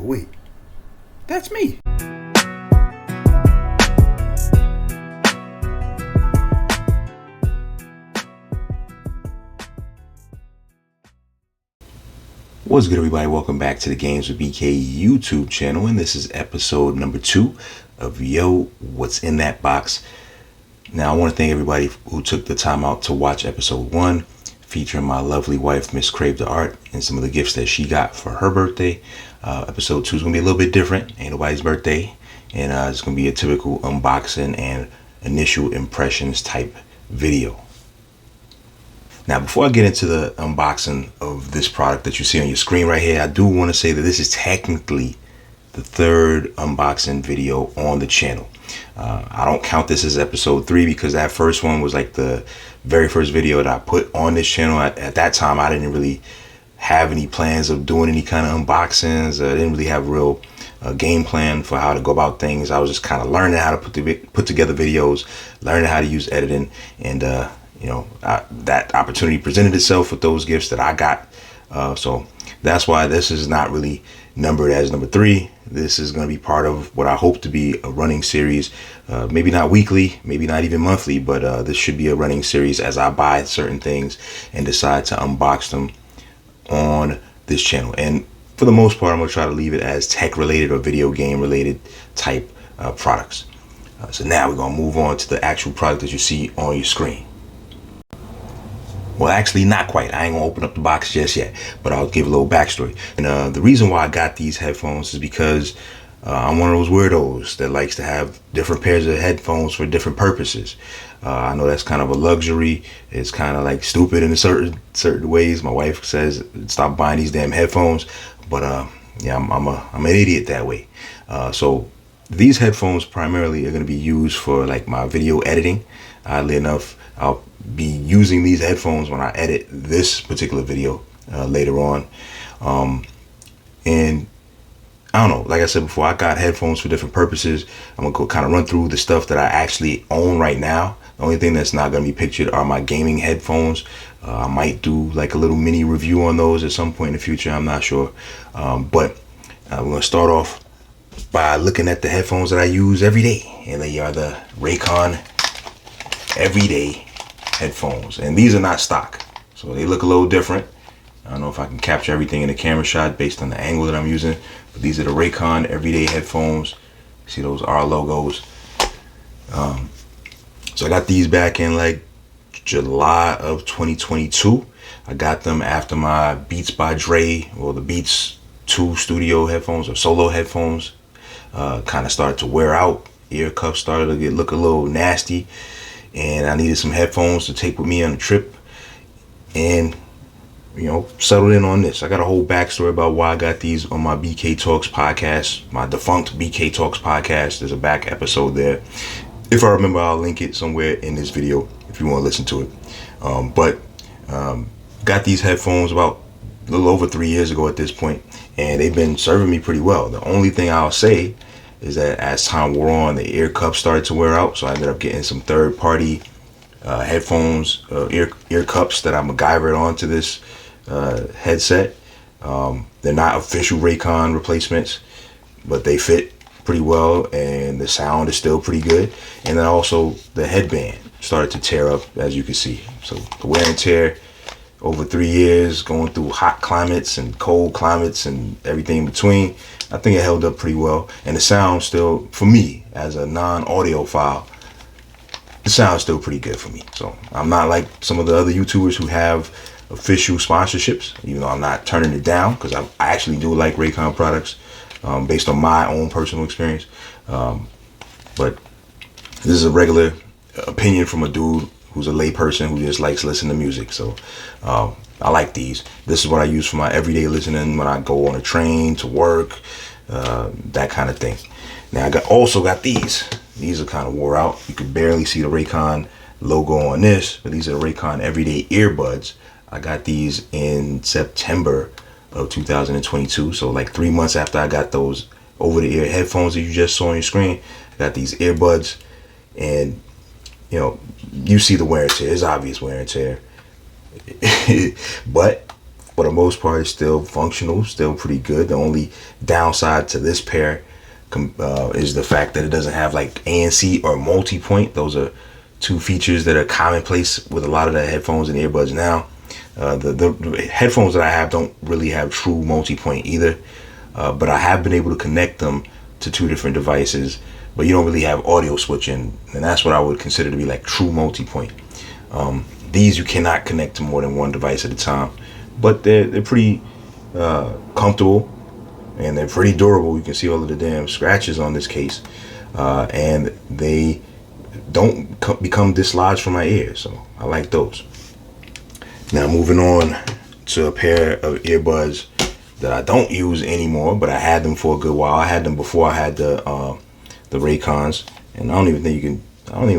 wait, that's me. What's good, everybody? Welcome back to the Games with BK YouTube channel, and this is episode number 2 of Yo, What's in That Box? Now, I want to thank everybody who took the time out to watch episode 1, featuring my lovely wife, Miss Krave the Art, and some of the gifts that she got for her birthday. Episode 2 is going to be a little bit different. Ain't nobody's birthday, and it's going to be a typical unboxing and initial impressions type video. Now, before I get into the unboxing of this product that you see on your screen right here, I do want to say that this is technically the 3rd unboxing video on the channel. I don't count this as episode 3 because that first one was like the very first video that I put on this channel. At that time, I didn't really have any plans of doing any kind of unboxings. I didn't really have a real game plan for how to go about things. I was just kind of learning how to put together videos, learning how to use editing, and that opportunity presented itself with those gifts that I got. So that's why this is not really numbered as number 3. This is going to be part of what I hope to be a running series. Maybe not weekly, maybe not even monthly, but this should be a running series as I buy certain things and decide to unbox them on this channel. And for the most part, I'm going to try to leave it as tech related or video game related type products. So now we're going to move on to the actual product that you see on your screen. Well, actually, not quite. I ain't gonna open up the box just yet, but I'll give a little backstory. And the reason why I got these headphones is because I'm one of those weirdos that likes to have different pairs of headphones for different purposes. I know that's kind of a luxury. It's kind of like stupid in certain ways. My wife says stop buying these damn headphones, but yeah, I'm an idiot that way. So these headphones primarily are going to be used for like my video editing. Oddly enough, I'll be using these headphones when I edit this particular video later on. And I don't know, like I said before, I got headphones for different purposes. I'm gonna go kind of run through the stuff that I actually own right now. The only thing that's not gonna be pictured are my gaming headphones. I might do like a little mini review on those at some point in the future. I'm not sure. But we're gonna start off by looking at the headphones that I use every day. And they are the Raycon Everyday headphones, and these are not stock, so they look a little different. I don't know if I can capture everything in the camera shot based on the angle that I'm using, but these are the Raycon Everyday headphones. See those R logos. So I got these back in like July of 2022. I got them after my Beats by Dre, or the Beats 2 studio headphones or solo headphones kind of started to wear out. Ear cuffs started to look a little nasty, and I needed some headphones to take with me on the trip, and settled in on this. I got a whole backstory about why I got these on my BK Talks podcast, my defunct BK Talks podcast. There's a back episode there. If I remember, I'll link it somewhere in this video if you want to listen to it. But got these headphones about a little over 3 years ago at this point, and they've been serving me pretty well. The only thing I'll say is that as time wore on, the ear cups started to wear out, so I ended up getting some third-party headphones, ear cups that I MacGyvered onto this headset. They're not official Raycon replacements, but they fit pretty well, and the sound is still pretty good. And then also the headband started to tear up, as you can see. So the wear and tear over 3 years, going through hot climates and cold climates and everything in between, I think it held up pretty well. And the sound still, for me, as a non-audiophile, the sound is still pretty good for me. So I'm not like some of the other YouTubers who have official sponsorships, even though I'm not turning it down, because I actually do like Raycon products based on my own personal experience. But this is a regular opinion from a dude who's a lay person who just likes listening to music. So I like these. This is what I use for my everyday listening when I go on a train to work, that kind of thing. Now I also got these. These are kind of wore out. You can barely see the Raycon logo on this, but these are the Raycon Everyday earbuds. I got these in September of 2022. So like 3 months after I got those over-the-ear headphones that you just saw on your screen, I got these earbuds, and you see the wear and tear. It's obvious wear and tear. But for the most part, it's still functional, still pretty good. The only downside to this pair is the fact that it doesn't have like ANC or multi-point. Those are two features that are commonplace with a lot of the headphones and earbuds now. The headphones that I have don't really have true multi-point either, but I have been able to connect them to two different devices, but you don't really have audio switching, and that's what I would consider to be like true multi-point. These you cannot connect to more than one device at a time, but they're pretty comfortable, and they're pretty durable. You can see all of the damn scratches on this case, and they don't become dislodged from my ear, so I like those. Now moving on to a pair of earbuds that I don't use anymore, but I had them for a good while. I had them before I had the Raycons, and I don't even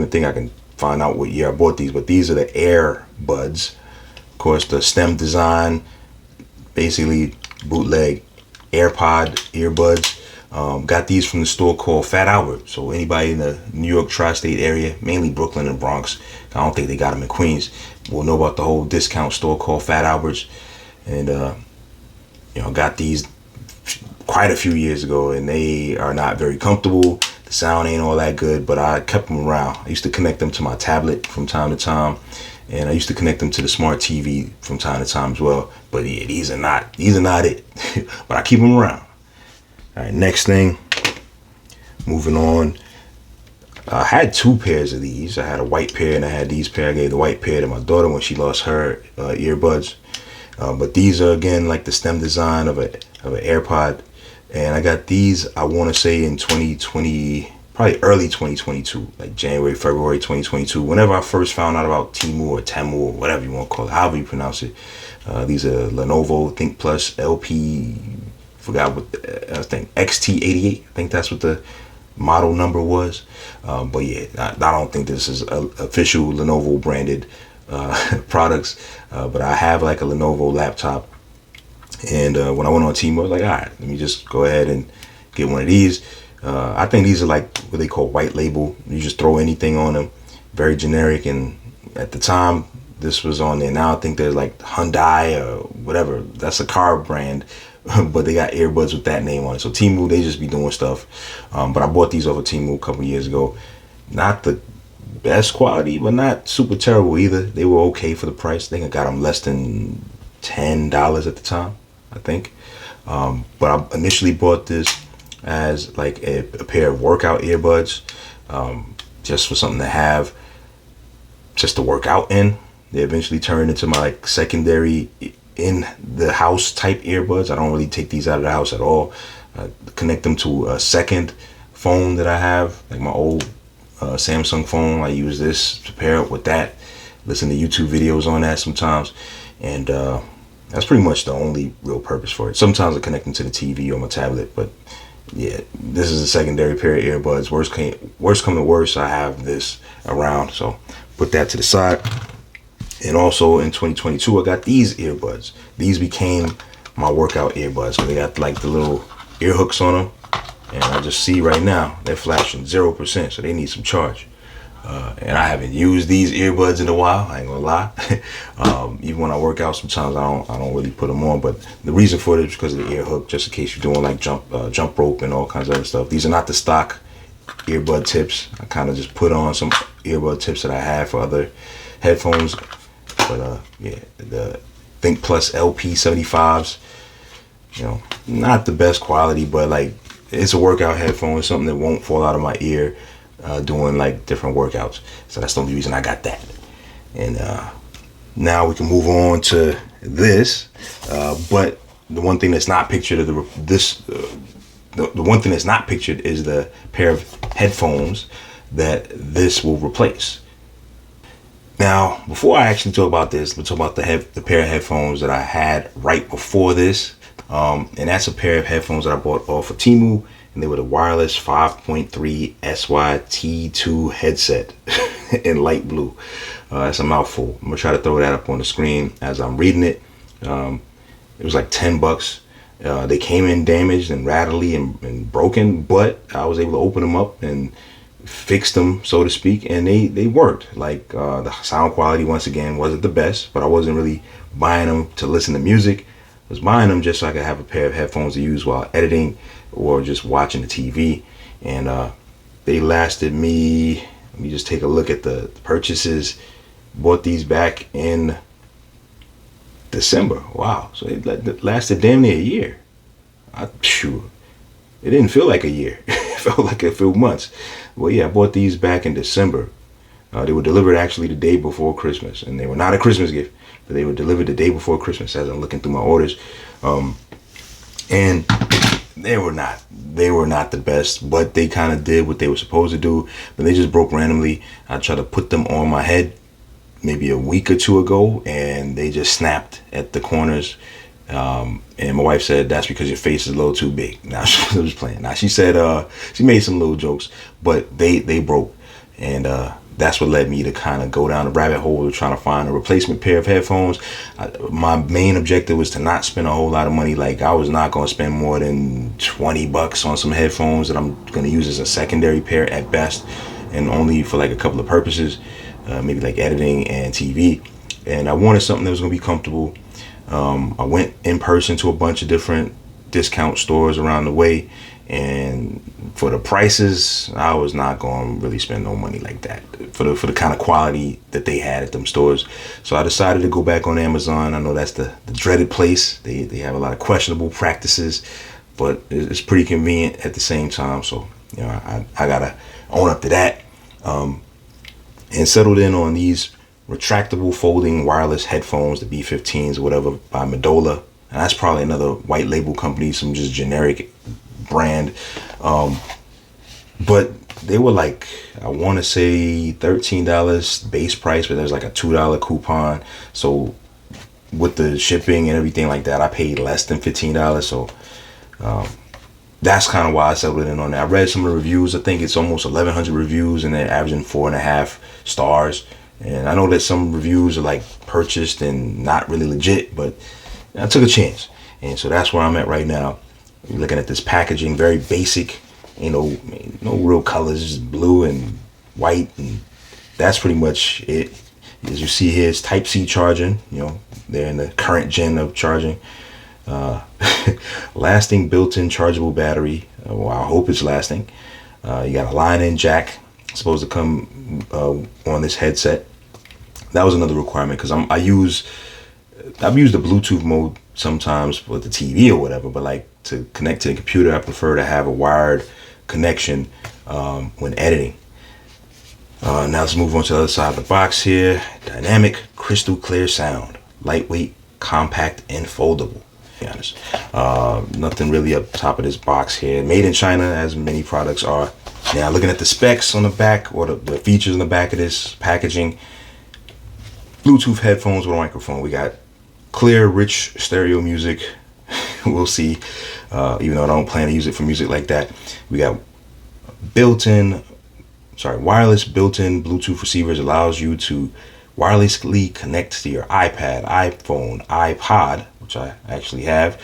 think I can find out what year I bought these, but these are the Air Buds. Of course, the stem design, basically bootleg AirPod earbuds. Got these from the store called Fat Albert. So anybody in the New York tri-state area, mainly Brooklyn and Bronx, I don't think they got them in Queens, will know about the whole discount store called Fat Albert's. And got these quite a few years ago, and they are not very comfortable. The sound ain't all that good, but I kept them around. I used to connect them to my tablet from time to time, and I used to connect them to the smart TV from time to time as well. But yeah, these are not it. But I keep them around. All right, next thing, moving on. I had two pairs of these. I had a white pair and I had these pair. I gave the white pair to my daughter when she lost her earbuds. But these are, again, like the stem design of an AirPod. And I got these, I want to say, in 2020, probably early 2022, like January, February 2022. Whenever I first found out about Temu or Temu or whatever you want to call it, however you pronounce it. These are Lenovo Think Plus LP, forgot what, I think XT88. I think that's what the model number was. But yeah, I don't think this is official Lenovo branded products. But I have like a Lenovo laptop. And when I went on Temu, I was like, all right, let me just go ahead and get one of these. I think these are like what they call white label. You just throw anything on them, very generic. And at the time, this was on there. Now I think there's like Hyundai or whatever. That's a car brand, but they got earbuds with that name on it. So Temu, they just be doing stuff. But I bought these over Temu a couple years ago. Not the best quality, but not super terrible either. They were okay for the price. I think I got them less than $10 at the time, I think. But I initially bought this as like a pair of workout earbuds, just for something to have just to work out in. They eventually turned into my like secondary in the house type earbuds. I don't really take these out of the house at all. Connect them to a second phone that I have, like my old Samsung phone. I use this to pair up with that, listen to YouTube videos on that sometimes, and that's pretty much the only real purpose for it. Sometimes I connect them to the TV or my tablet, but yeah, this is a secondary pair of earbuds. Worst come to worst, I have this around, so put that to the side. And also in 2022, I got these earbuds. These became my workout earbuds. So they got like the little ear hooks on them. And I just see right now, they're flashing 0%, so they need some charge. And I haven't used these earbuds in a while, I ain't gonna lie. Even when I work out, sometimes I don't really put them on. But the reason for it is because of the ear hook, just in case you're doing like jump rope and all kinds of other stuff. These are not the stock earbud tips. I kind of just put on some earbud tips that I had for other headphones. But yeah, the Think Plus LP 75s, not the best quality, but like it's a workout headphone. It's something that won't fall out of my ear doing like different workouts. So that's the only reason I got that. And now we can move on to this. But the one thing that's not pictured of the one thing that's not pictured is the pair of headphones that this will replace. Now, before I actually talk about this, let's talk about the pair of headphones that I had right before this. And that's a pair of headphones that I bought off of Temu, and they were the wireless 5.3 SYT2 headset in light blue. That's a mouthful. I'm gonna try to throw that up on the screen as I'm reading it. It was like $10. They came in damaged and rattly and broken, but I was able to open them up and fixed them, so to speak, and they worked. Like the sound quality once again wasn't the best, but I wasn't really buying them to listen to music. was buying them just so I could have a pair of headphones to use while editing or just watching the TV. And they lasted me, let me just take a look at the purchases. Bought these back in December. Wow. So it lasted damn near a year. It didn't feel like a year. It felt like a few months. Well, yeah, I bought these back in December. They were delivered actually the day before Christmas, and they were not a Christmas gift, but they were delivered the day before Christmas as I'm looking through my orders. And they were not the best, but they kind of did what they were supposed to do. But they just broke randomly. I tried to put them on my head maybe a week or two ago, and they just snapped at the corners. And my wife said, that's because your face is a little too big. Now, she was playing. Now, she said, she made some little jokes, but they broke. And that's what led me to kind of go down the rabbit hole of trying to find a replacement pair of headphones. My main objective was to not spend a whole lot of money. Like, I was not going to spend more than $20 on some headphones that I'm going to use as a secondary pair at best, and only for like a couple of purposes, maybe like editing and TV. And I wanted something that was going to be comfortable. I went in person to a bunch of different discount stores around the way, and for the prices, I was not going to really spend no money like that for the kind of quality that they had at them stores. So I decided to go back on Amazon. I know that's the dreaded place. They have a lot of questionable practices, but it's pretty convenient at the same time. So, you know, I gotta own up to that. And settled in on these retractable folding wireless headphones, the B15s or whatever, by Midola. And that's probably another white label company, some just generic brand. But they were like, I want to say $13 base price, but there's like a $2 coupon. So with the shipping and everything like that, I paid less than $15. So that's kind of why I settled in on that. I read some of the reviews. I think it's almost 1,100 reviews, and they're averaging 4.5 stars. And I know that some reviews are like purchased and not really legit, but I took a chance. And so that's where I'm at right now. You're looking at this packaging, very basic, no real colors, just blue and white. And that's pretty much it. As you see here, it's Type-C charging. They're in the current gen of charging. Lasting built-in chargeable battery. Well, I hope it's lasting. You got a line-in jack. Supposed to come on this headset. That was another requirement, because I've used the Bluetooth mode sometimes with the TV or whatever, but like to connect to the computer, I prefer to have a wired connection when editing. Now let's move on to the other side of the box here. Dynamic, crystal clear sound, lightweight, compact, and foldable. To be honest, nothing really up top of this box here. Made in China, as many products are. Now, looking at the specs on the back, or the features on the back of this packaging, Bluetooth headphones with a microphone. We got clear, rich stereo music. We'll see, even though I don't plan to use it for music like that. We got wireless built-in Bluetooth receivers. Allows you to wirelessly connect to your iPad, iPhone, iPod, which I actually have,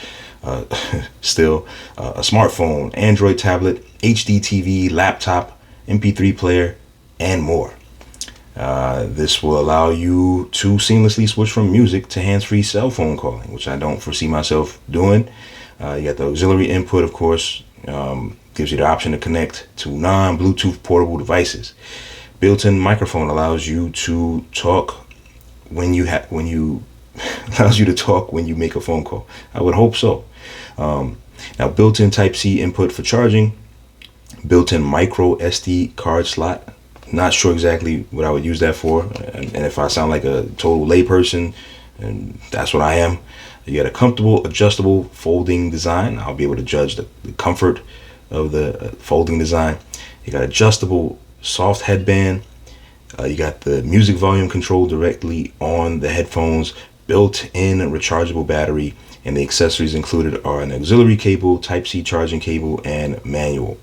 still, a smartphone, Android tablet, HD TV, laptop, MP3 player, and more. This will allow you to seamlessly switch from music to hands-free cell phone calling, which I don't foresee myself doing. You got the auxiliary input, of course, gives you the option to connect to non-Bluetooth portable devices. Built-in microphone allows you to talk when you allows you to talk when you make a phone call. I would hope so. Now, built-in Type-C input for charging. Built-in micro SD card slot. Not sure exactly what I would use that for, and if I sound like a total layperson, and that's what I am. You got a comfortable, adjustable folding design. I'll be able to judge the comfort of the folding design. You got adjustable soft headband. You got the music volume control directly on the headphones, built-in rechargeable battery, and the accessories included are an auxiliary cable, Type-C charging cable, and manual.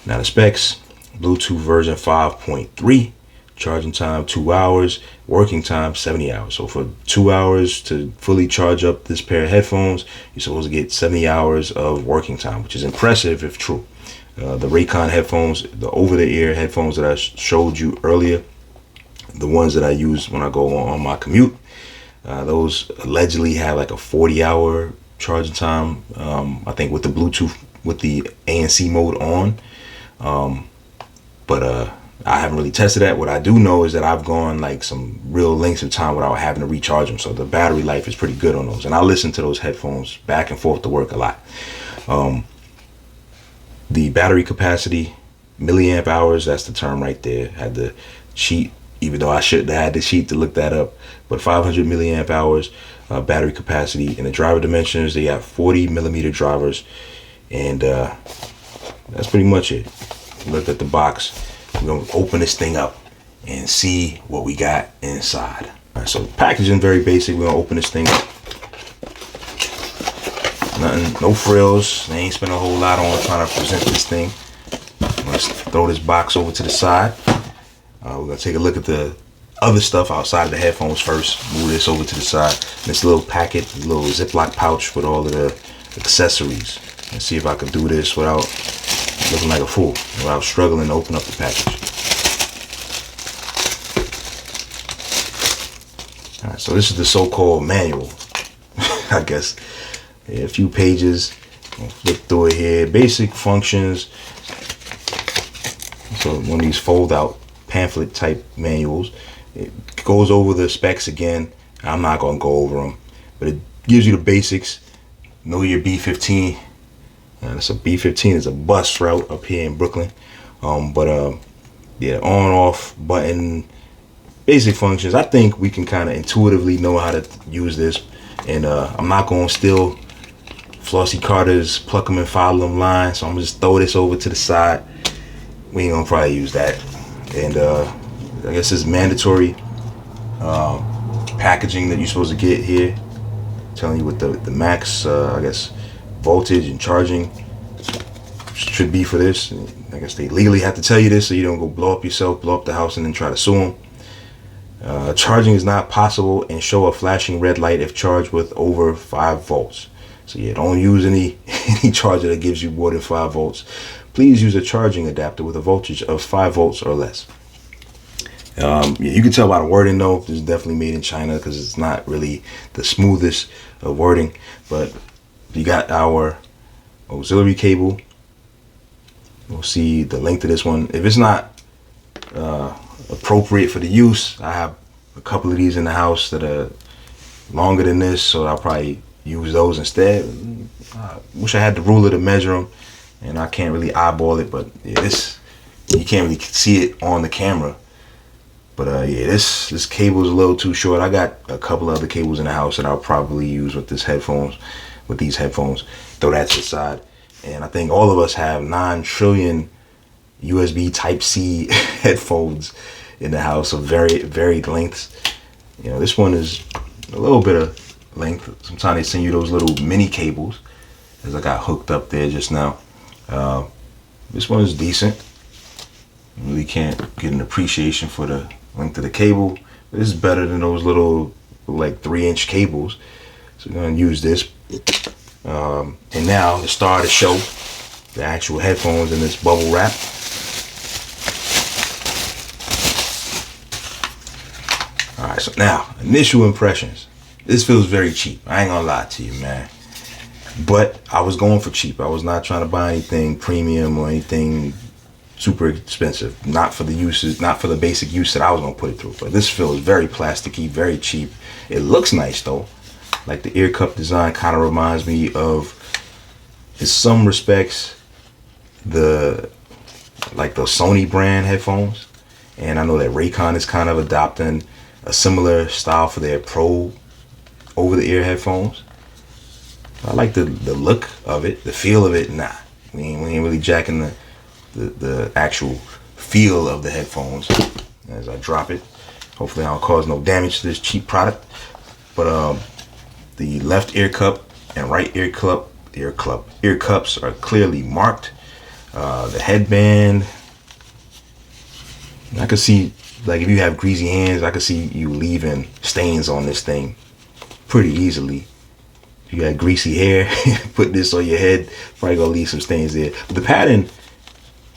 Now the specs: Bluetooth version 5.3, charging time 2 hours, working time 70 hours. So for 2 hours to fully charge up this pair of headphones, you're supposed to get 70 hours of working time, which is impressive if true. The Raycon headphones, the over-the-ear headphones that I showed you earlier, the ones that I use when I go on my commute, those allegedly have like a 40-hour charging time. I think with the Bluetooth, with the ANC mode on. But I haven't really tested that. What I do know is that I've gone like some real lengths of time without having to recharge them. So the battery life is pretty good on those. And I listen to those headphones back and forth to work a lot. The battery capacity, milliamp hours, that's the term right there. Had the sheet, even though I shouldn't have had the sheet to look that up. But 500 milliamp hours battery capacity. In the driver dimensions, they have 40 millimeter drivers. And that's pretty much it. Look at the box. We're going to open this thing up and see what we got inside. All right, so packaging, very basic. We're going to open this thing up. Nothing, no frills. They ain't spent a whole lot on trying to present this thing. Let's throw this box over to the side. We're going to take a look at the other stuff outside of the headphones first. Move this over to the side. This little packet, little Ziploc pouch with all of the accessories. And see if I can do this without looking like a fool, without struggling to open up the package. All right, so this is the so-called manual, I guess. Yeah, a few pages. I'll flip through it here. Basic functions. So one of these fold-out pamphlet type manuals. It goes over the specs again. I'm not gonna go over them, but it gives you the basics. Know your B15. It's a B15 is a bus route up here in Brooklyn. Yeah, on off button, basic functions. I think we can kind of intuitively know how to use this. And I'm not going to steal Flossie Carter's pluck them and follow them line. So I'm going to just throw this over to the side. We ain't going to probably use that. And I guess it's mandatory packaging that you're supposed to get here. Telling you what the max, I guess, voltage and charging should be for this. I guess they legally have to tell you this so you don't go blow up yourself, blow up the house, and then try to sue them. Charging is not possible and show a flashing red light if charged with over 5 volts. So yeah, don't use any charger that gives you more than 5 volts. Please use a charging adapter with a voltage of 5 volts or less. Yeah, you can tell by the wording though, this is definitely made in China because it's not really the smoothest of wording. But you got our auxiliary cable. We'll see the length of this one. If it's not appropriate for the use, I have a couple of these in the house that are longer than this, so I'll probably use those instead. I wish I had the ruler to measure them, and I can't really eyeball it, but yeah, this, you can't really see it on the camera. But yeah, this cable is a little too short. I got a couple other cables in the house that I'll probably use with these headphones. Throw that to the side. And I think all of us have 9 trillion USB Type-C headphones in the house of varied lengths. You know, this one is a little bit of length. Sometimes they send you those little mini cables, as I got hooked up there just now. This one is decent. Really can't get an appreciation for the length of the cable. This is better than those little like 3-inch cables. So we're gonna use this. And now to start the show, the actual headphones in this bubble wrap. Alright, so now, initial impressions. This feels very cheap. I ain't gonna lie to you, man. But I was going for cheap. I was not trying to buy anything premium or anything super expensive. Not for the uses, not for the basic use that I was gonna put it through. But this feels very plasticky, very cheap. It looks nice though. Like the ear cup design kind of reminds me of, in some respects, the Sony brand headphones. And I know that Raycon is kind of adopting a similar style for their Pro over-the-ear headphones. I like the look of it, the feel of it. Nah, we ain't really jacking the actual feel of the headphones as I drop it. Hopefully I don't cause no damage to this cheap product. But the left ear cup and right ear cups are clearly marked. The headband, I could see, like if you have greasy hands, I could see you leaving stains on this thing pretty easily. If you got greasy hair, put this on your head, probably gonna leave some stains there. But the pattern,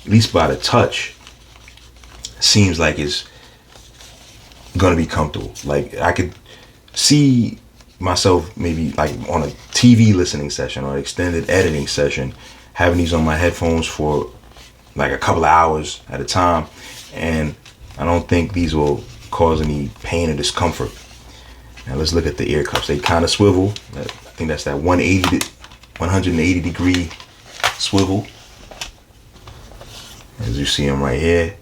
at least by the touch, seems like it's gonna be comfortable. Like I could see myself maybe like on a TV listening session or extended editing session, having these on my headphones for like a couple of hours at a time, and I don't think these will cause any pain or discomfort. Now let's look at the ear cups. They kind of swivel. I think that's that 180 degree swivel, as you see them right here.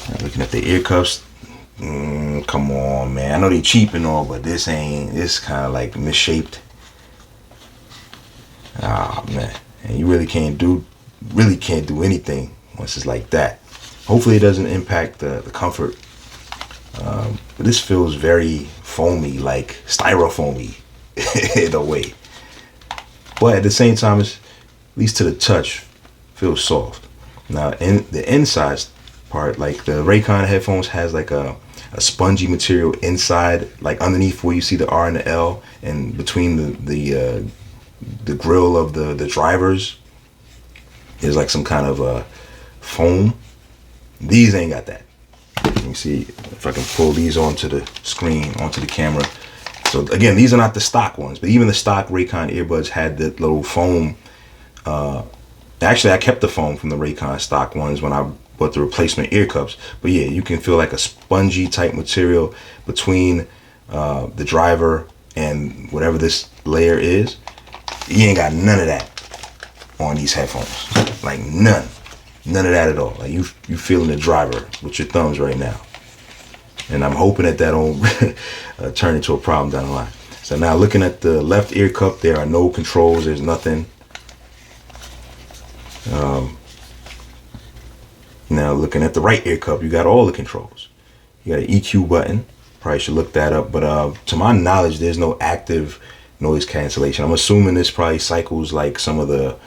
Now looking at the ear cups, come on, man. I know they cheap and all, but this kind of like misshaped. Ah, man. And you really can't do anything once it's like that. Hopefully it doesn't impact the comfort. But this feels very foamy, like styrofoamy in a way. But at the same time, it's, at least to the touch, feels soft. Now, in the inside part, like the Raycon headphones has like a spongy material inside, like underneath where you see the R and the L, and between the grill of the drivers is like some kind of foam. These ain't got that. You can see if I can pull these onto the screen, onto the camera. So again, these are not the stock ones, but even the stock Raycon earbuds had the little foam. Actually, I kept the foam from the Raycon stock ones when I bought the replacement ear cups. But yeah, you can feel like a spongy type material between the driver and whatever this layer is. You ain't got none of that on these headphones. Like none of that at all. Like you feeling the driver with your thumbs right now. And I'm hoping that don't turn into a problem down the line. So now looking at the left ear cup, there are no controls. There's nothing. Now looking at the right ear cup, you got all the controls. You got an EQ button. Probably should look that up. But to my knowledge, there's no active noise cancellation. I'm assuming this probably cycles like some of the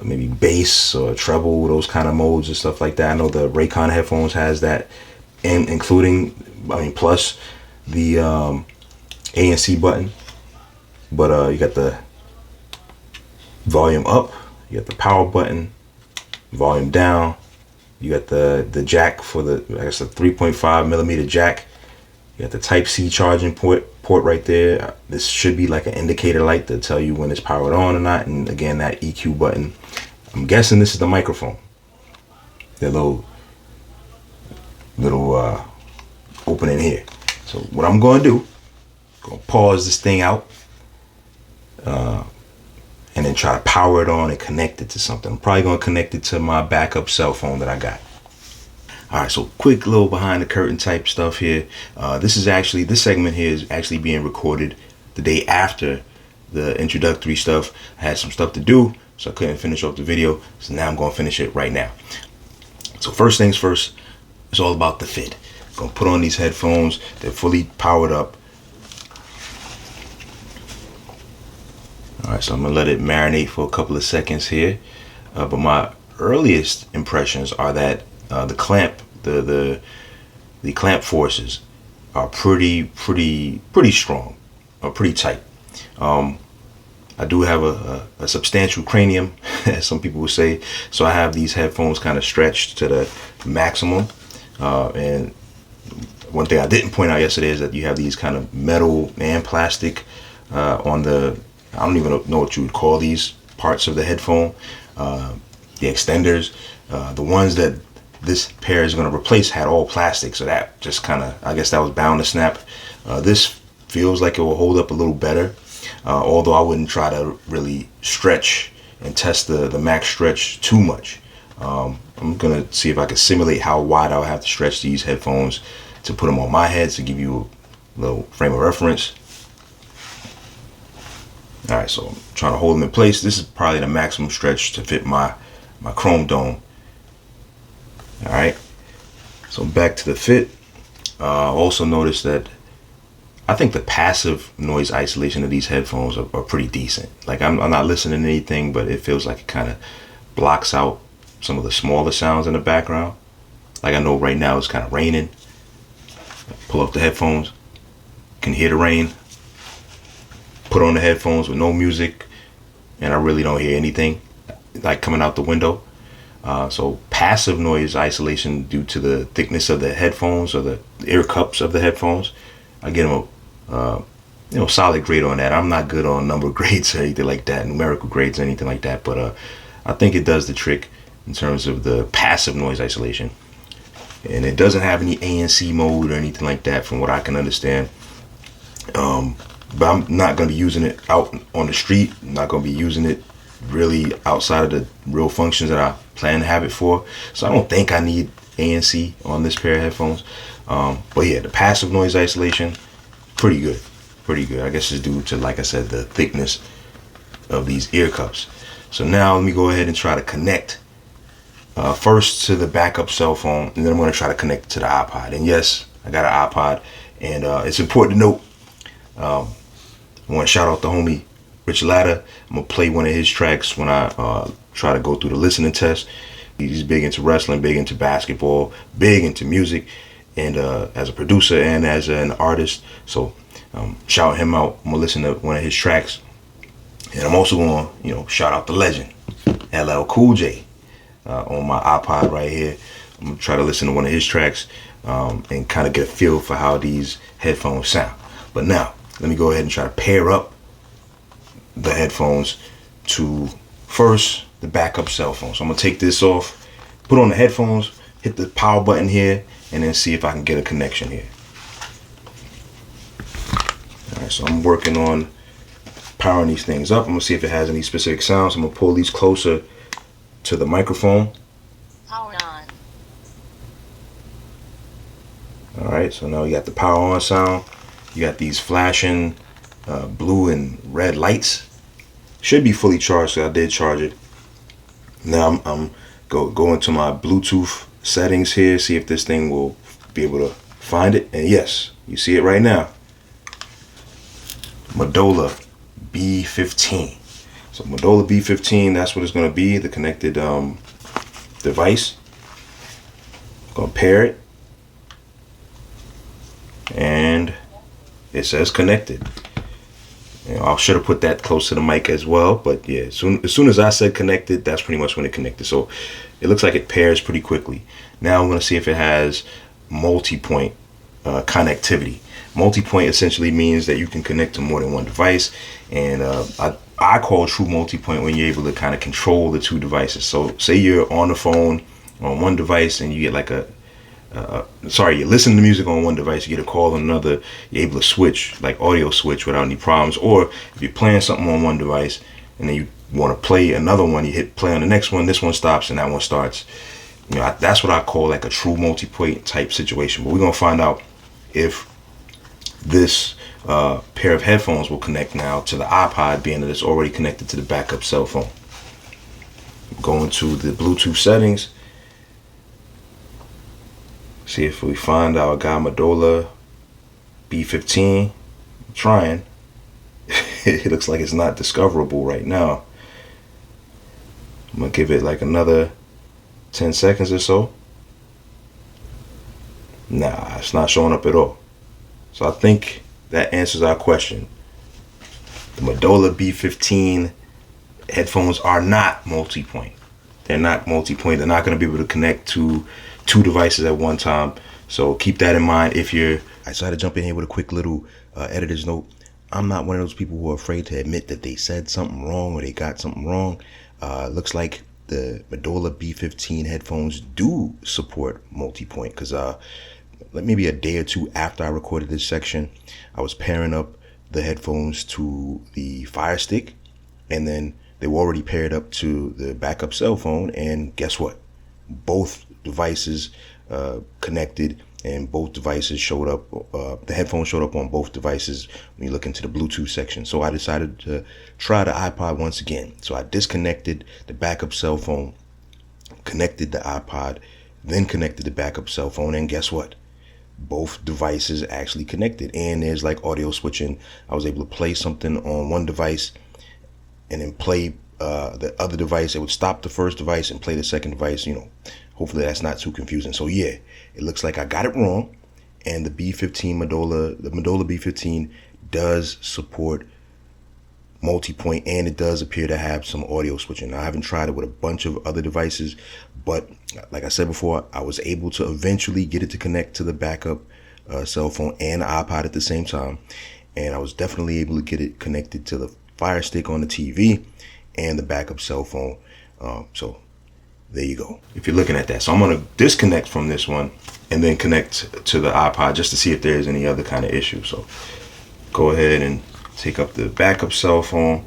maybe bass or treble, those kind of modes and stuff like that. I know the Raycon headphones has that, and including, plus the ANC button. But you got the volume up, you got the power button, volume down, you got the jack for the, I guess, the 3.5 millimeter jack. You got the Type-C charging port right there. This should be like an indicator light to tell you when it's powered on or not. And again, that EQ button. I'm guessing this is the microphone. The little opening here. So what I'm going to do, going to pause this thing out, and then try to power it on and connect it to something. I'm probably going to connect it to my backup cell phone that I got. All right, so quick little behind the curtain type stuff here. This segment here is actually being recorded the day after the introductory stuff. I had some stuff to do, so I couldn't finish off the video. So now I'm going to finish it right now. So first things first, it's all about the fit. I'm going to put on these headphones. They're fully powered up. All right, so I'm going to let it marinate for a couple of seconds here. But my earliest impressions are that the clamp, the clamp forces are pretty strong, or pretty tight. I do have a substantial cranium, as some people would say, so I have these headphones kind of stretched to the maximum. And one thing I didn't point out yesterday is that you have these kind of metal and plastic on the, I don't even know what you would call these parts of the headphone, the extenders. The ones that this pair is going to replace had all plastic, so that just kind of, I guess that was bound to snap. This feels like it will hold up a little better, although I wouldn't try to really stretch and test the max stretch too much. I'm going to see if I can simulate how wide I'll have to stretch these headphones to put them on my head to give you a little frame of reference. All right, so I'm trying to hold them in place. This is probably the maximum stretch to fit my chrome dome. All right, so back to the fit. Also notice that I think the passive noise isolation of these headphones are pretty decent. Like I'm not listening to anything, but it feels like it kind of blocks out some of the smaller sounds in the background. Like I know right now it's kind of raining. Pull off the headphones, can hear the rain. Put on the headphones with no music, and I really don't hear anything like coming out the window. So passive noise isolation due to the thickness of the headphones or the ear cups of the headphones, I get them solid grade on that. I'm not good on number grades or anything like that, numerical grades or anything like that, but I think it does the trick in terms of the passive noise isolation. And it doesn't have any ANC mode or anything like that from what I can understand. But I'm not going to be using it out on the street. I'm not going to be using it really outside of the real functions that I plan to have it for. So I don't think I need ANC on this pair of headphones. But yeah, the passive noise isolation, pretty good. Pretty good. I guess it's due to, like I said, the thickness of these ear cups. So now let me go ahead and try to connect first to the backup cell phone, and then I'm going to try to connect it to the iPod. And yes, I got an iPod, and it's important to note, I want to shout out the homie Rich Latta. I'm going to play one of his tracks when I try to go through the listening test. He's big into wrestling, big into basketball, big into music, and as a producer and as an artist. So shout him out. I'm going to listen to one of his tracks. And I'm also going to, shout out the legend, LL Cool J, on my iPod right here. I'm going to try to listen to one of his tracks and kind of get a feel for how these headphones sound. But now, let me go ahead and try to pair up the headphones to first the backup cell phone. So I'm going to take this off, put on the headphones, hit the power button here, and then see if I can get a connection here. All right, so I'm working on powering these things up. I'm going to see if it has any specific sounds. I'm going to pull these closer to the microphone. Power on. All right, so now we got the power on sound. You got these flashing blue and red lights. Should be fully charged, so I did charge it. Now I'm going to my Bluetooth settings here, see if this thing will be able to find it. And yes, you see it right now. Midola B15. So Midola B15, that's what it's going to be, the connected device. Going to pair it. And it says connected. I should have put that close to the mic as well, but yeah, as soon as I said connected, that's pretty much when it connected. So it looks like it pairs pretty quickly. Now I'm going to see if it has multi-point connectivity. Multi-point essentially means that you can connect to more than one device, and I call true multi-point when you're able to kind of control the two devices. So say you're on the phone on one device and you get like you're listening to music on one device, you get a call on another, you're able to switch, like audio switch without any problems. Or if you're playing something on one device and then you want to play another one, you hit play on the next one, this one stops and that one starts. That's what I call like a true multi-point type situation. But we're going to find out if this pair of headphones will connect now to the iPod, being that it's already connected to the backup cell phone. Going to the Bluetooth settings. See if we find our guy Midola B15. I'm trying. It looks like it's not discoverable right now. I'm going to give it like another 10 seconds or so. Nah, it's not showing up at all. So I think that answers our question. The Midola B15 headphones are not multi-point. They're not multi-point. They're not going to be able to connect to two devices at one time. So keep that in mind if you're... I decided to jump in here with a quick little editor's note. I'm not one of those people who are afraid to admit that they said something wrong or they got something wrong. Looks like the Midola B15 headphones do support multi-point, because maybe a day or two after I recorded this section, I was pairing up the headphones to the Fire Stick, and then they were already paired up to the backup cell phone, and guess what? Both devices connected, and both devices showed up. The headphones showed up on both devices when you look into the Bluetooth section. So I decided to try the iPod once again. So I disconnected the backup cell phone, connected the iPod, then connected the backup cell phone, and guess what? Both devices actually connected, and there's like audio switching. I was able to play something on one device and then play the other device. It would stop the first device and play the second device. Hopefully that's not too confusing. So yeah, it looks like I got it wrong, and the Midola B15 does support multi-point, and it does appear to have some audio switching. Now, I haven't tried it with a bunch of other devices, but like I said before, I was able to eventually get it to connect to the backup cell phone and iPod at the same time. and I was definitely able to get it connected to the Fire Stick on the TV and the backup cell phone. So there you go. If you're looking at that, so I'm gonna disconnect from this one and then connect to the iPod just to see if there's any other kind of issue. So go ahead and take up the backup cell phone,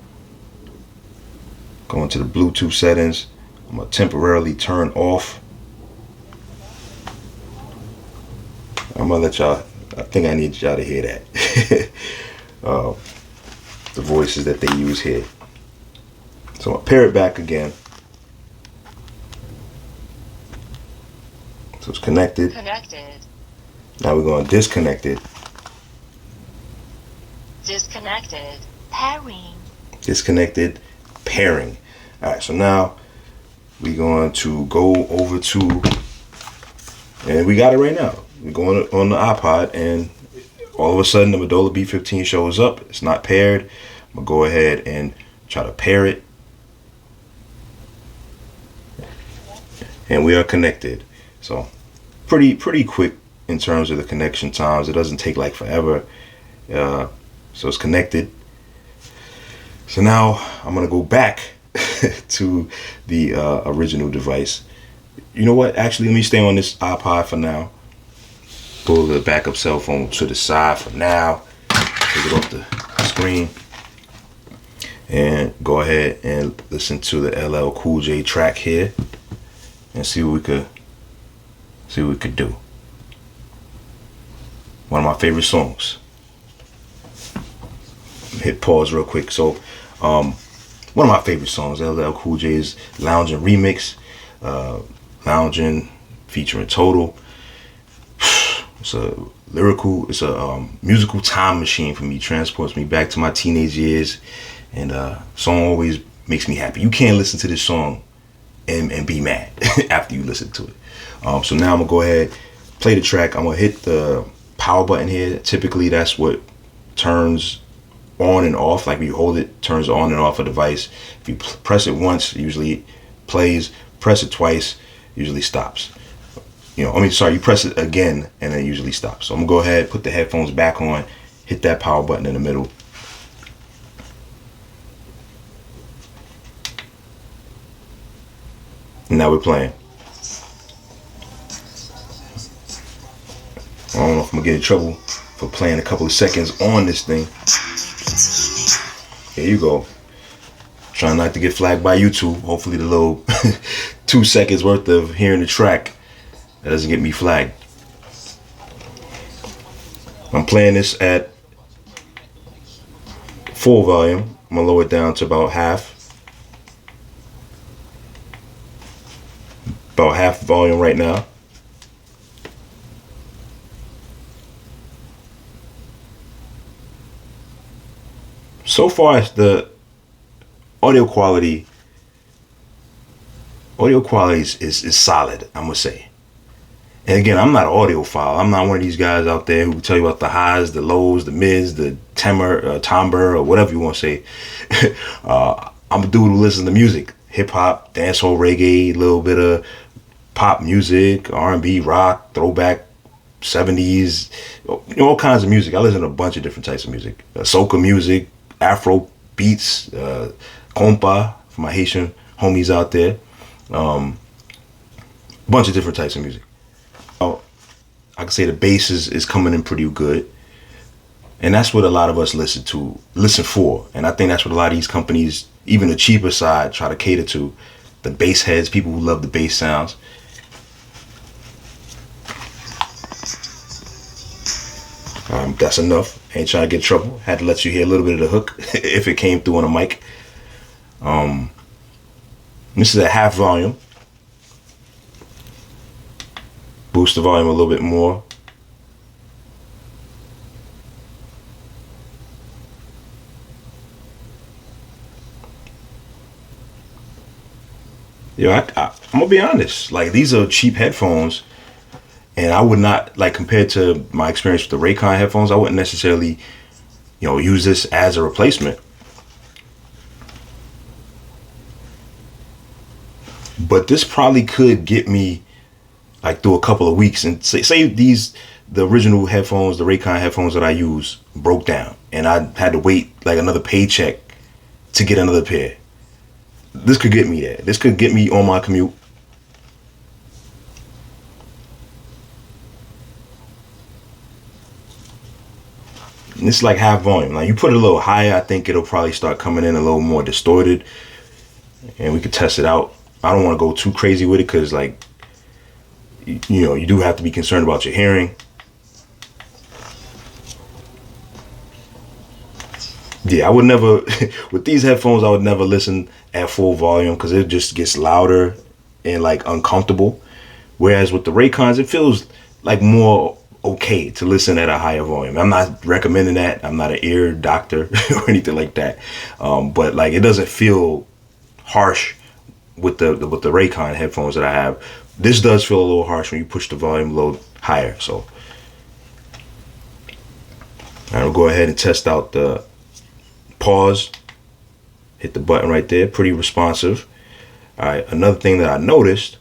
go into the Bluetooth settings. I'm gonna temporarily turn off. I'm gonna let y'all, I think I need y'all to hear that. The voices that they use here. So I'll pair it back again. So it's connected. Now we're going to disconnect it. Disconnected. Pairing. Disconnected. Pairing. Alright, so now we're going to go over to, and we got it right now. We're going on the iPod, and all of a sudden the Midola B15 shows up. It's not paired. I'm going to go ahead and try to pair it. And we are connected. So pretty quick in terms of the connection times. It doesn't take like forever. So it's connected. So now I'm gonna go back to the original device. You know what? Actually, let me stay on this iPod for now. Pull the backup cell phone to the side for now. Take it off the screen. And go ahead and listen to the LL Cool J track here. And see what we could do. One of my favorite songs. Hit pause real quick. So, one of my favorite songs, LL Cool J's Loungin remix, Loungin featuring Total. It's a lyrical, it's a musical time machine for me. Transports me back to my teenage years, and song always makes me happy. You can't listen to this song and be mad after you listen to it. So now I'm gonna go ahead, play the track. I'm gonna hit the power button here. Typically that's what turns on and off. Like when you hold it, turns on and off a device. If you press it once, it usually plays. Press it twice, usually stops. You press it again and it usually stops. So I'm gonna go ahead, put the headphones back on, hit that power button in the middle. And now we're playing. I don't know if I'm gonna get in trouble for playing a couple of seconds on this thing. Here you go. Trying not to get flagged by YouTube. Hopefully the little 2 seconds worth of hearing the track, that doesn't get me flagged. I'm playing this at full volume. I'm gonna lower it down to about half. About half volume right now. So far, the audio quality is solid, I'm gonna say. And again, I'm not an audiophile. I'm not one of these guys out there who tell you about the highs, the lows, the mids, the timbre, or whatever you want to say. I'm a dude who listens to music, hip hop, dancehall, reggae, a little bit of pop music, R&B, rock, throwback, 70s, all kinds of music. I listen to a bunch of different types of music. Soca music, Afro beats, compa for my Haitian homies out there. Bunch of different types of music. I can say the bass is coming in pretty good. And that's what a lot of us listen for. And I think that's what a lot of these companies, even the cheaper side, try to cater to. The bass heads, people who love the bass sounds. That's enough. Ain't trying to get in trouble. Had to let you hear a little bit of the hook if it came through on a mic. This is at half volume. Boost the volume a little bit more. Yo, I'm gonna be honest. Like, these are cheap headphones, and I would not, like, compared to my experience with the Raycon headphones, I wouldn't necessarily, use this as a replacement. But this probably could get me like through a couple of weeks, and say the original headphones, the Raycon headphones that I use broke down, and I had to wait like another paycheck to get another pair. This could get me there. This could get me on my commute. And it's like half volume. Now you put it a little higher, I think it'll probably start coming in a little more distorted, and we could test it out. I don't want to go too crazy with it because, like, you know, you do have to be concerned about your hearing. Yeah, I would never, with these headphones, I would never listen at full volume because it just gets louder and like uncomfortable. Whereas with the Raycons, it feels like more okay to listen at a higher volume. I'm not recommending that. I'm not an ear doctor or anything like that. But like, it doesn't feel harsh with the Raycon headphones that I have. This does feel a little harsh when you push the volume a little higher. So I'll go ahead and test out the pause. Hit the button right there. Pretty responsive. All right. Another thing that I noticed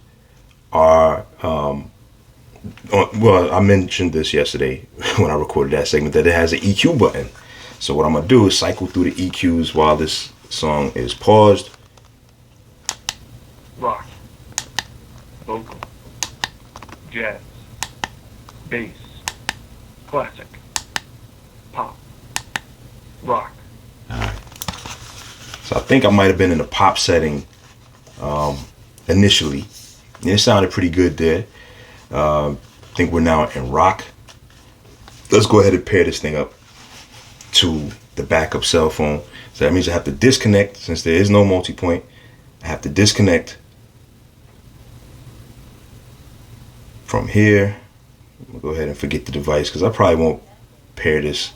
are, well, I mentioned this yesterday when I recorded that segment, that it has an EQ button. So what I'm going to do is cycle through the EQs while this song is paused. Rock, vocal, jazz, bass, classic, pop, rock. So I think I might have been in the pop setting initially. And it sounded pretty good there. I think we're now in rock. Let's go ahead and pair this thing up to the backup cell phone. So that means I have to disconnect. Since there is no multi-point, I have to disconnect from here. We'll go ahead and forget the device because I probably won't pair this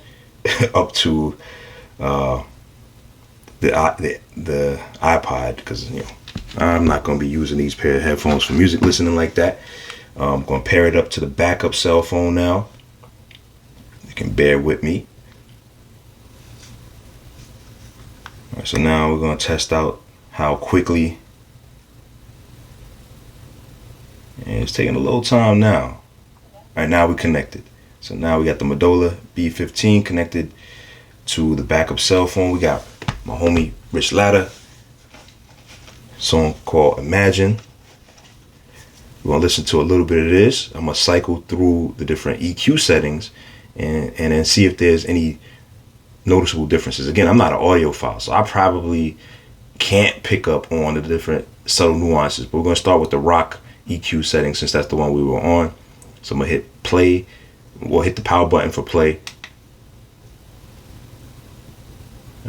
up to the iPod because, you know, I'm not going to be using these pair of headphones for music listening like that. I'm going to pair it up to the backup cell phone now. You can bear with me. All right, so now we're going to test out how quickly. And it's taking a little time now. All right, now we're connected. So now we got the Midola B15 connected to the backup cell phone. We got my homie Rich Latta, song called Imagine. We're gonna listen to a little bit of this. I'm gonna cycle through the different EQ settings and then see if there's any noticeable differences. Again, I'm not an audiophile, so I probably can't pick up on the different subtle nuances, but we're gonna start with the rock EQ setting since that's the one we were on. So I'm gonna hit play. We'll hit the power button for play.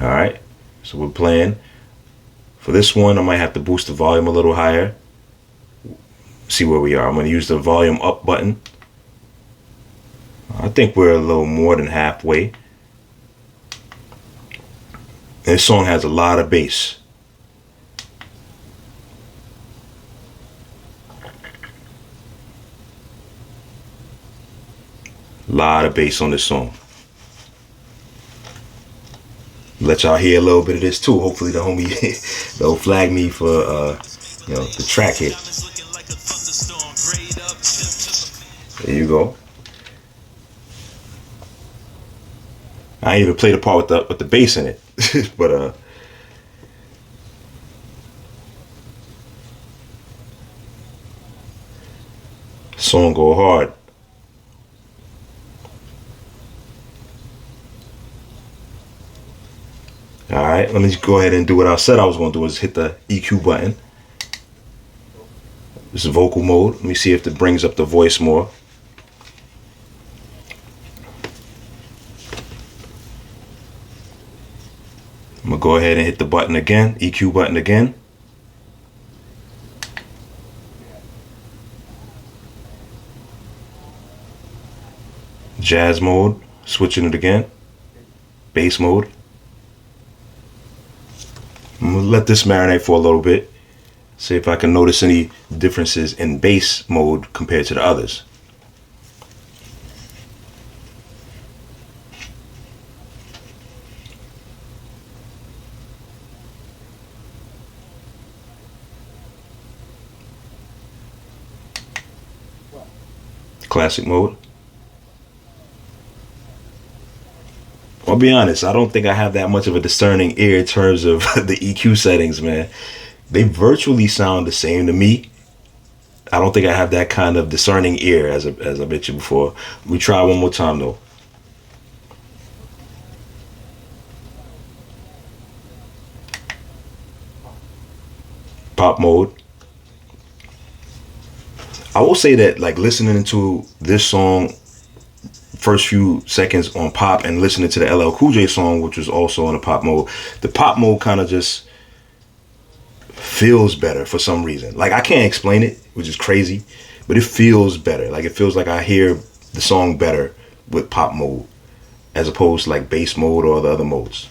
All right, so we're playing. For this one, I might have to boost the volume a little higher. See where we are. I'm going to use the volume up button. I think we're a little more than halfway. This song has a lot of bass. A lot of bass on this song. Let y'all hear a little bit of this too. Hopefully the homie don't flag me for you know, the track hit. There you go. I ain't even played the part with the bass in it, but song go hard. All right, let me just go ahead and do what I said I was going to do, is hit the EQ button. This is vocal mode. Let me see if it brings up the voice more. I'm going to go ahead and hit the button again, EQ button again. Jazz mode, switching it again. Bass mode. I'm going to let this marinate for a little bit. See if I can notice any differences in bass mode compared to the others. Classic mode. I'll be honest, I don't think I have that much of a discerning ear in terms of the EQ settings, man. They virtually sound the same to me. I don't think I have that kind of discerning ear, as I mentioned before. We try one more time though. Pop mode. I will say that, like, listening to this song, first few seconds on pop, and listening to the LL Cool J song, which was also on the pop mode, the pop mode kind of just feels better for some reason. Like, I can't explain it, which is crazy, but it feels better. Like, it feels like I hear the song better with pop mode as opposed to like bass mode or the other modes.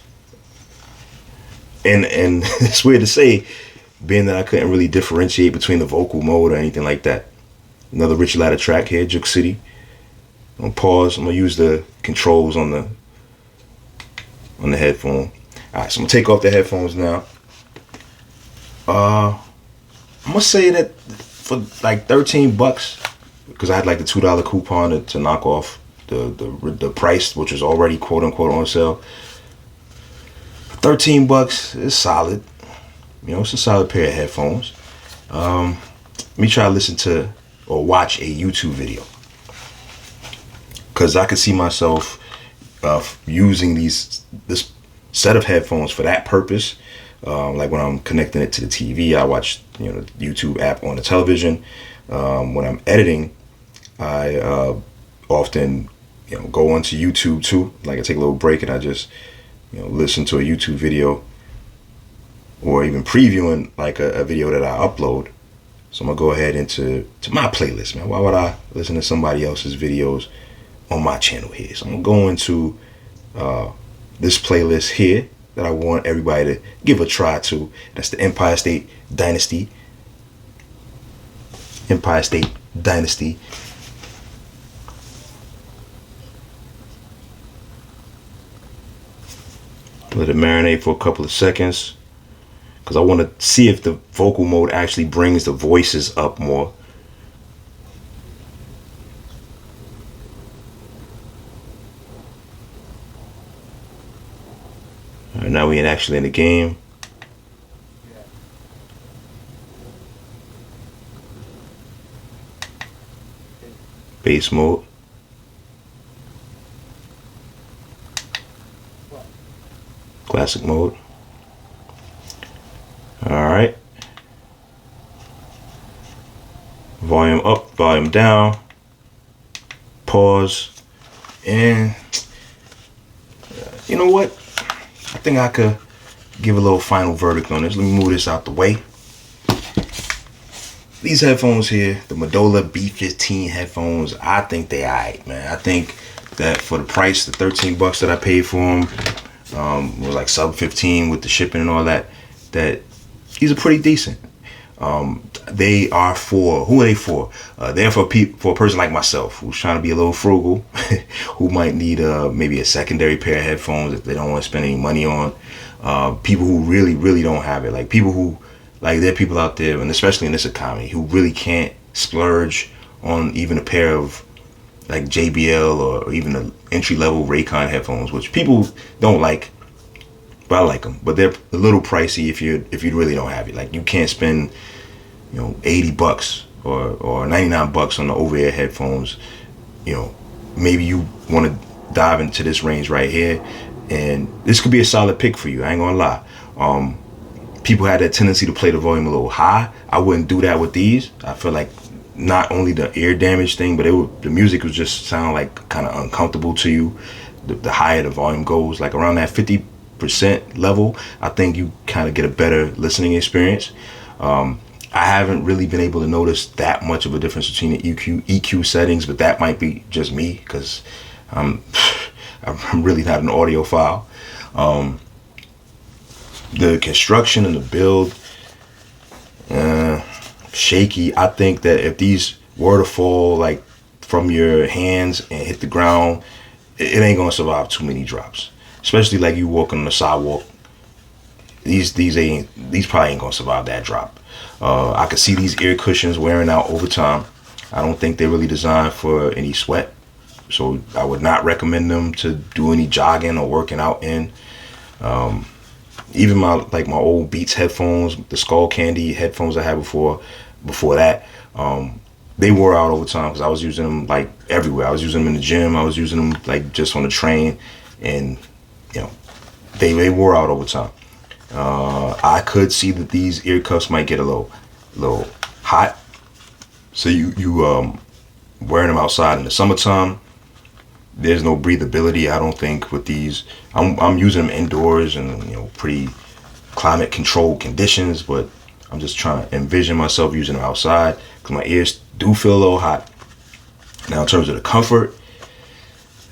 And it's weird to say, being that I couldn't really differentiate between the vocal mode or anything like that. Another Richie Latta track here, Juke City. I'm gonna pause. I'm gonna use the controls on the headphone. Alright, so I'm gonna take off the headphones now. I'm gonna say that for like $13, because I had like the $2 coupon to knock off the price, which was already quote unquote on sale. $13 is solid. You know, it's a solid pair of headphones. Let me try to listen to or watch a YouTube video, because I could see myself using this set of headphones for that purpose. Like when I'm connecting it to the TV, I watch, you know, the YouTube app on the television. When I'm editing, I often, you know, go onto YouTube too. Like, I take a little break and I just, you know, listen to a YouTube video, or even previewing like a video that I upload. So I'm gonna go ahead into my playlist, man. Why would I listen to somebody else's videos on my channel here? So I'm gonna go into this playlist here that I want everybody to give a try to. That's the Empire State Dynasty. Empire State Dynasty. Let it marinate for a couple of seconds, because I want to see if the vocal mode actually brings the voices up more. All right, now we're actually in the game. Bass mode. Classic mode. Alright. Volume up, volume down. Pause. And you know what? I think I could give a little final verdict on this. Let me move this out the way. These headphones here, the Midola B15 headphones, I think they alright, man. I think that for the price, the $13 that I paid for them, was like sub 15 with the shipping and all that, that these are pretty decent. They are for, who are they for? They're for a person like myself who's trying to be a little frugal, who might need maybe a secondary pair of headphones if they don't want to spend any money on. People who really don't have it, like people who, like, there are people out there, and especially in this economy, who really can't splurge on even a pair of like JBL or even the entry-level Raycon headphones, which people don't like, but I like them. But they're a little pricey if you really don't have it. Like, you can't spend, you know, $80 or $99 on the over-ear headphones. You know, maybe you want to dive into this range right here, and this could be a solid pick for you. I ain't gonna lie. People had that tendency to play the volume a little high. I wouldn't do that with these. I feel like not only the ear damage thing, but the music would just sound like kind of uncomfortable to you. The higher the volume goes, like around that 50% level, I think you kind of get a better listening experience. I haven't really been able to notice that much of a difference between the EQ settings, but that might be just me, because I'm really not an audiophile. The construction and the build, shaky. I think that if these were to fall like from your hands and hit the ground, it ain't gonna survive too many drops. Especially like you walking on the sidewalk. These probably ain't gonna survive that drop. I could see these ear cushions wearing out over time. I don't think they're really designed for any sweat. So I would not recommend them to do any jogging or working out in. Even my old Beats headphones, the Skull Candy headphones I had before that, they wore out over time because I was using them like everywhere. I was using them in the gym. I was using them like just on the train, and you know, they wore out over time. I could see that these ear cuffs might get a little hot. So you wearing them outside in the summertime, there's no breathability. I don't think with these. I'm using them indoors and pretty climate controlled conditions, but I'm just trying to envision myself using them outside because my ears do feel a little hot. Now in terms of the comfort,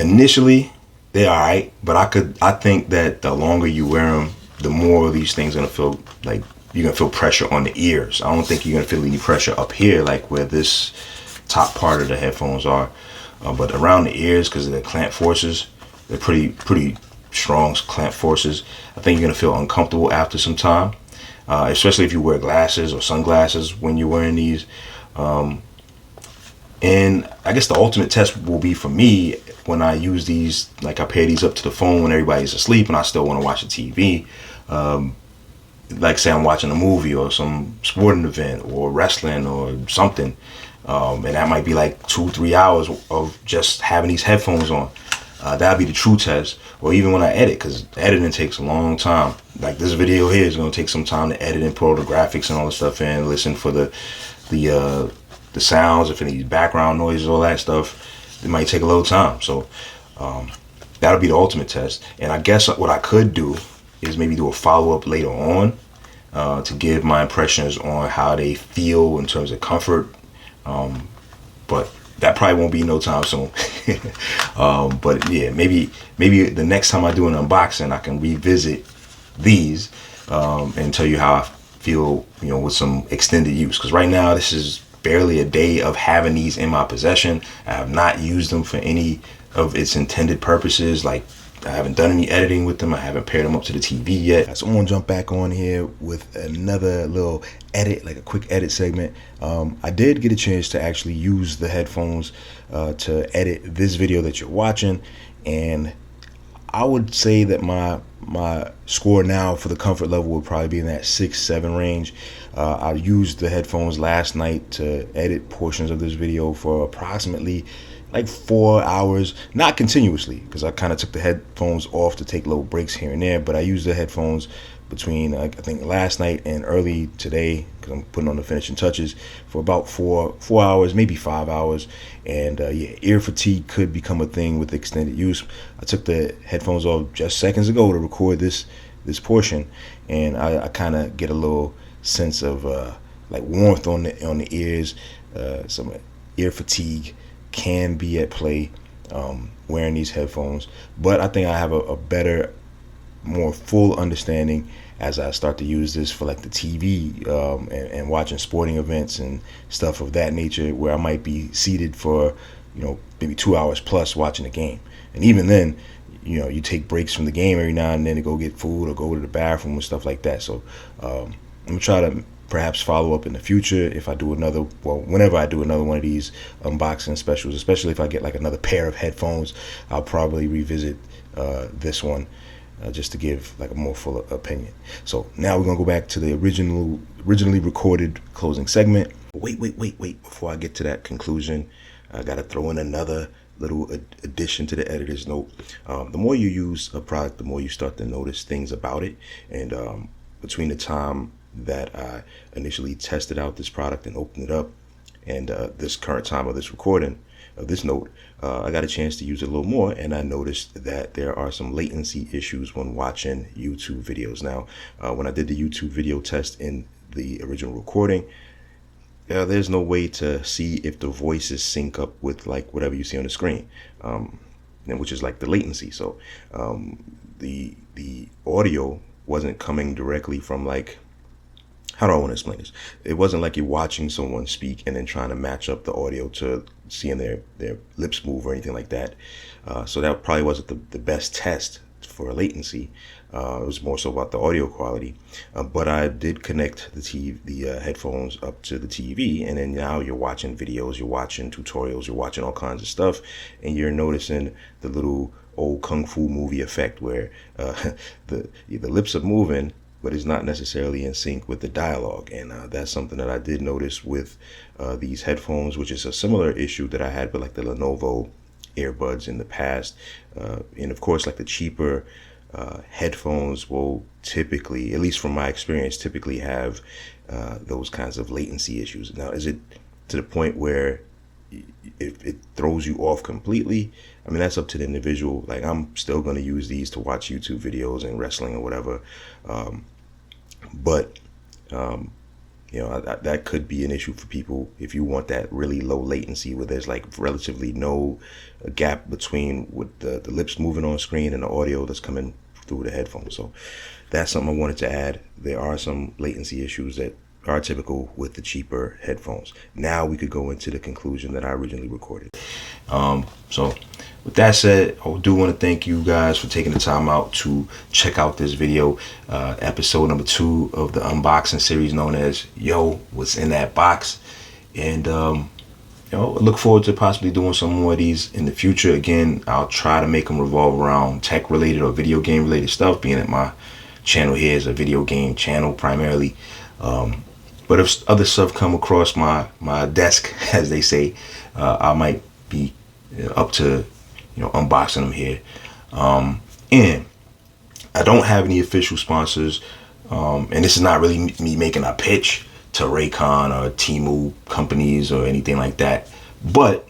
initially they're all right, but I think that the longer you wear them, the more of these things are gonna feel like you're gonna feel pressure on the ears. I don't think you're gonna feel any pressure up here like where this top part of the headphones are, but around the ears because of the clamp forces, they're pretty strong clamp forces. I think you're gonna feel uncomfortable after some time, especially if you wear glasses or sunglasses when you're wearing these. And I guess the ultimate test will be for me when I use these, like I pair these up to the phone when everybody's asleep and I still want to watch the TV. Like say I'm watching a movie or some sporting event or wrestling or something. And that might be like 2-3 hours of just having these headphones on. That'll be the true test. Or even when I edit, because editing takes a long time. Like this video here is going to take some time to edit and put all the graphics and all the stuff in, listen for the sounds, if any background noises, all that stuff. It might take a little time. So that'll be the ultimate test. And I guess what I could do is maybe do a follow-up later on to give my impressions on how they feel in terms of comfort. But that probably won't be no time soon. But yeah, maybe the next time I do an unboxing, I can revisit these and tell you how I feel, with some extended use. Because right now, this is barely a day of having these in my possession. I have not used them for any of its intended purposes. Like I haven't done any editing with them. I haven't paired them up to the TV yet. So I'm gonna jump back on here with another little edit, like a quick edit segment. I did get a chance to actually use the headphones to edit this video that you're watching, and I would say that my score now for the comfort level would probably be in that 6-7 range. I used the headphones last night to edit portions of this video for approximately like 4 hours, not continuously, because I kind of took the headphones off to take little breaks here and there, but I used the headphones between I think last night and early today, because I'm putting on the finishing touches, for about 4 hours, maybe 5 hours. And yeah, ear fatigue could become a thing with extended use. I took the headphones off just seconds ago to record this portion, and I kind of get a little sense of like warmth on the ears. Some ear fatigue can be at play wearing these headphones, but I think I have a better, more full understanding as I start to use this for like the TV and watching sporting events and stuff of that nature, where I might be seated for maybe 2 hours plus watching a game. And even then, you take breaks from the game every now and then to go get food or go to the bathroom and stuff like that. So I'm gonna try to perhaps follow up in the future if I do whenever I do another one of these unboxing specials, especially if I get like another pair of headphones. I'll probably revisit this one just to give like a more full opinion. So now we're gonna go back to the originally recorded closing segment. Wait, before I get to that conclusion, I gotta throw in another little addition to the editor's note. The more you use a product, the more you start to notice things about it. And between the time that I initially tested out this product and opened it up and this current time of this recording of this note, I got a chance to use it a little more, and I noticed that there are some latency issues when watching YouTube videos. Now, when I did the YouTube video test in the original recording, there's no way to see if the voices sync up with like whatever you see on the screen, which is like the latency. So the audio wasn't coming directly from like, how do I want to explain this? It wasn't like you're watching someone speak and then trying to match up the audio to seeing their lips move or anything like that. So that probably wasn't the best test for latency. It was more so about the audio quality. But I did connect the headphones up to the TV, and then now you're watching videos, you're watching tutorials, you're watching all kinds of stuff, and you're noticing the little old kung fu movie effect where the lips are moving, but it's not necessarily in sync with the dialogue. And that's something that I did notice with these headphones, which is a similar issue that I had with like the Lenovo earbuds in the past. And of course, like the cheaper headphones will typically, at least from my experience, typically have those kinds of latency issues. Now, is it to the point where it throws you off completely? I mean, that's up to the individual. Like, I'm still going to use these to watch YouTube videos and wrestling or whatever. But that could be an issue for people if you want that really low latency where there's like relatively no gap between with the lips moving on screen and the audio that's coming through the headphones. So that's something I wanted to add. There are some latency issues that are typical with the cheaper headphones. Now we could go into the conclusion that I originally recorded. So with that said, I do want to thank you guys for taking the time out to check out this video, episode number 2 of the unboxing series known as Yo, What's in That Box? And I look forward to possibly doing some more of these in the future. Again, I'll try to make them revolve around tech related or video game related stuff, being that my channel here is a video game channel primarily. But if other stuff come across my desk, as they say, I might be up to unboxing them here. And I don't have any official sponsors, and this is not really me making a pitch to Raycon or Temu companies or anything like that. But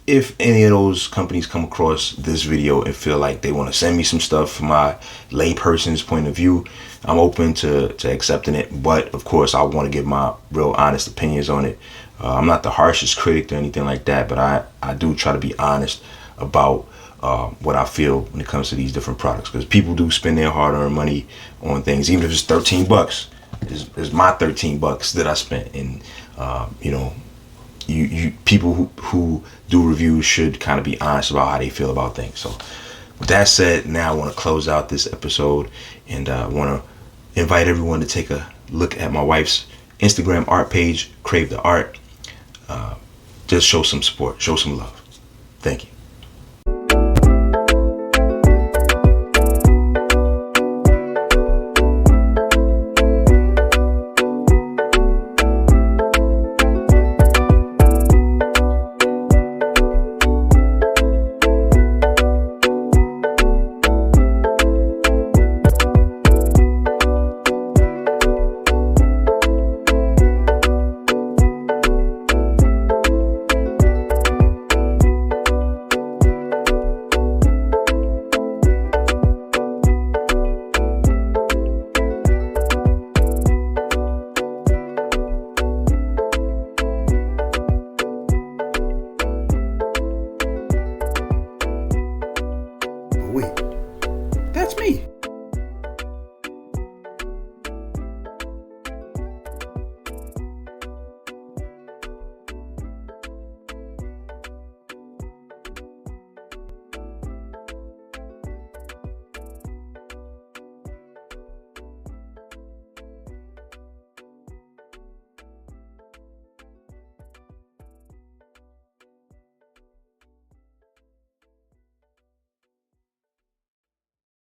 if any of those companies come across this video and feel like they want to send me some stuff from my layperson's point of view, I'm open to accepting it. But of course, I want to give my real honest opinions on it. I'm not the harshest critic or anything like that, but I do try to be honest about what I feel when it comes to these different products, because people do spend their hard-earned money on things, even if it's $13. It's my $13 that I spent, and you people who do reviews should kind of be honest about how they feel about things. So with that said, now I want to close out this episode, and I want to invite everyone to take a look at my wife's Instagram art page, Krave the Art. Just show some support, show some love. Thank you.